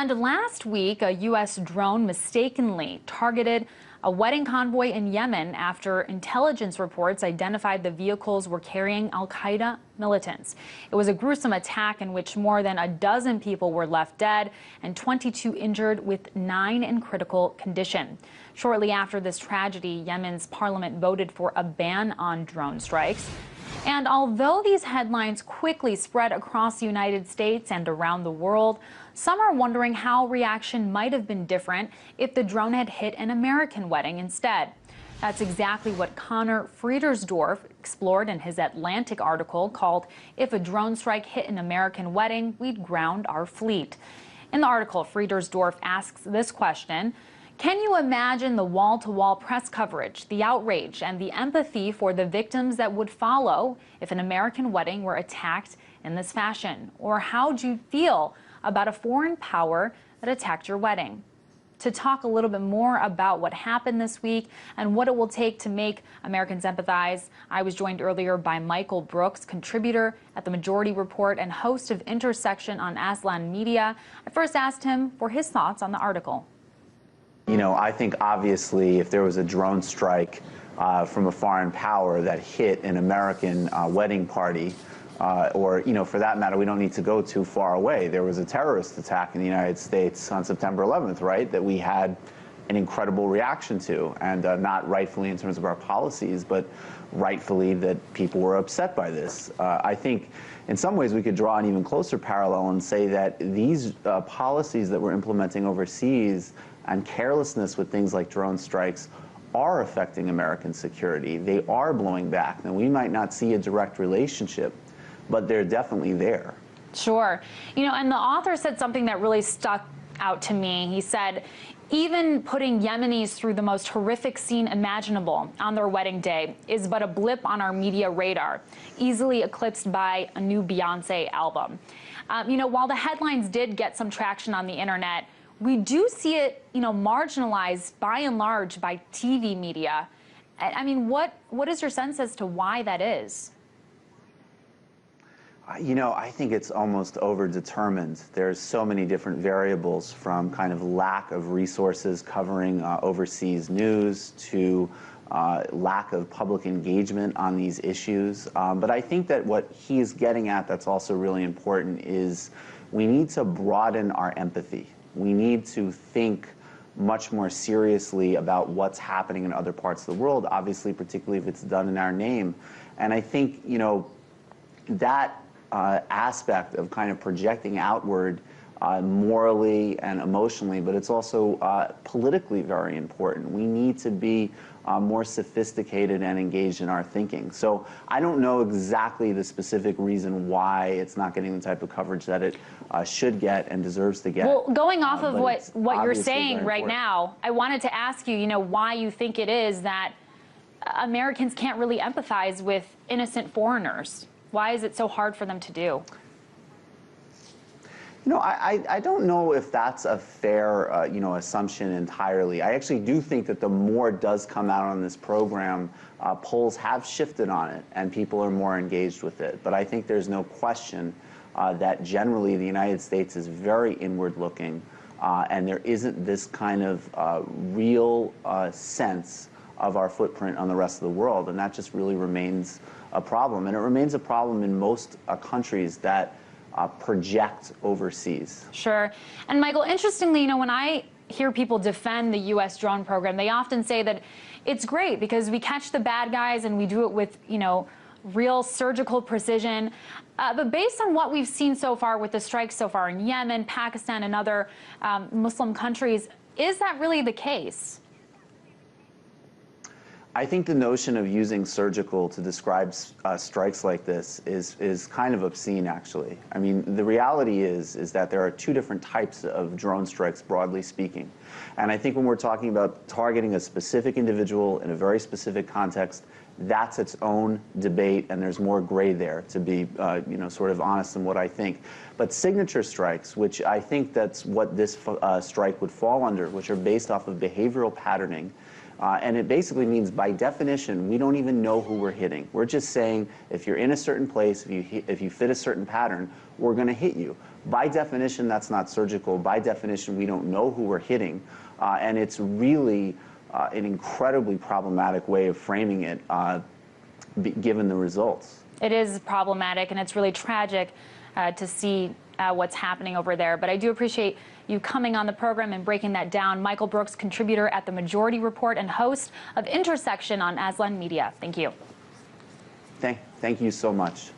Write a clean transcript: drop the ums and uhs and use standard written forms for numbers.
And last week, a U.S. drone mistakenly targeted a wedding convoy in Yemen after intelligence reports identified the vehicles were carrying al-Qaeda militants. It was a gruesome attack in which more than a dozen people were left dead and 22 injured, with 9 in critical condition. Shortly after this tragedy, Yemen's parliament voted for a ban on drone strikes. And although these headlines quickly spread across the United States and around the world, some are wondering how reaction might have been different if the drone had hit an American wedding instead. That's exactly what Connor Friedersdorf explored in his Atlantic article called "If a Drone Strike Hit an American Wedding, We'd Ground Our Fleet." In the article, Friedersdorf asks this question: can you imagine the wall-to-wall press coverage, the outrage, and the empathy for the victims that would follow if an American wedding were attacked in this fashion? Or how'd you feel about a foreign power that attacked your wedding? To talk a little bit more about what happened this week and what it will take to make Americans empathize, I was joined earlier by Michael Brooks, contributor at The Majority Report and host of Intersection on Aslan Media. I first asked him for his thoughts on the article. You know, I think obviously if there was a drone strike from a foreign power that hit an American wedding party, or, you know, for that matter, we don't need to go too far away. There was a terrorist attack in the United States on September 11th, right, that we had an incredible reaction to, and not rightfully in terms of our policies, but rightfully that people were upset by this. I think in some ways we could draw an even closer parallel and say that these policies that we're implementing overseas and carelessness with things like drone strikes are affecting American security. They are blowing back. Now, we might not see a direct relationship, but they're definitely there. Sure. You know, and the author said something that really stuck out to me. He said, even putting Yemenis through the most horrific scene imaginable on their wedding day is but a blip on our media radar, easily eclipsed by a new Beyonce album. You know, while the headlines did get some traction on the internet, we do see it, you know, marginalized by and large by TV media. I mean, what is your sense as to why that is? You know, I think it's almost overdetermined. There's so many different variables, from kind of lack of resources covering overseas news to lack of public engagement on these issues. But I think that what he's getting at that's also really important is we need to broaden our empathy. We need to think much more seriously about what's happening in other parts of the world, obviously, particularly if it's done in our name. And I think, you know, that aspect of kind of projecting outward morally and emotionally, but it's also politically very important. We need to be more sophisticated and engaged in our thinking. So I don't know exactly the specific reason why it's not getting the type of coverage that it should get and deserves to get. Well, going off of what you're saying right now, I wanted to ask you, you know, why you think it is that Americans can't really empathize with innocent foreigners. Why is it so hard for them to do? You know, I don't know if that's a fair, you know, assumption entirely. I actually do think that the more does come out on this program, polls have shifted on it and people are more engaged with it. But I think there's no question that generally the United States is very inward looking, and there isn't this kind of real sense of our footprint on the rest of the world. And that just really remains a problem. And it remains a problem in most countries that project overseas. Sure. And Michael, interestingly, you know, when I hear people defend the U.S. drone program, they often say that it's great because we catch the bad guys and we do it with, you know, real surgical precision. But based on what we've seen so far with the strikes so far in Yemen, Pakistan, and other Muslim countries, is that really the case? I think the notion of using surgical to describe strikes like this is kind of obscene, actually. I mean, the reality is that there are 2 different types of drone strikes, broadly speaking. And I think when we're talking about targeting a specific individual in a very specific context, that's its own debate, and there's more gray there, to be, you know, sort of honest in what I think. But signature strikes, which I think that's what this strike would fall under, which are based off of behavioral patterning, And it basically means, by definition, we don't even know who we're hitting. We're just saying, if you're in a certain place, if you fit a certain pattern, we're going to hit you. By definition, that's not surgical. By definition, we don't know who we're hitting. And it's really an incredibly problematic way of framing it, given the results. It is problematic, and it's really tragic to see what's happening over there. But I do appreciate you coming on the program and breaking that down. Michael Brooks, contributor at The Majority Report and host of Intersection on Aslan Media. Thank you. Thank you so much.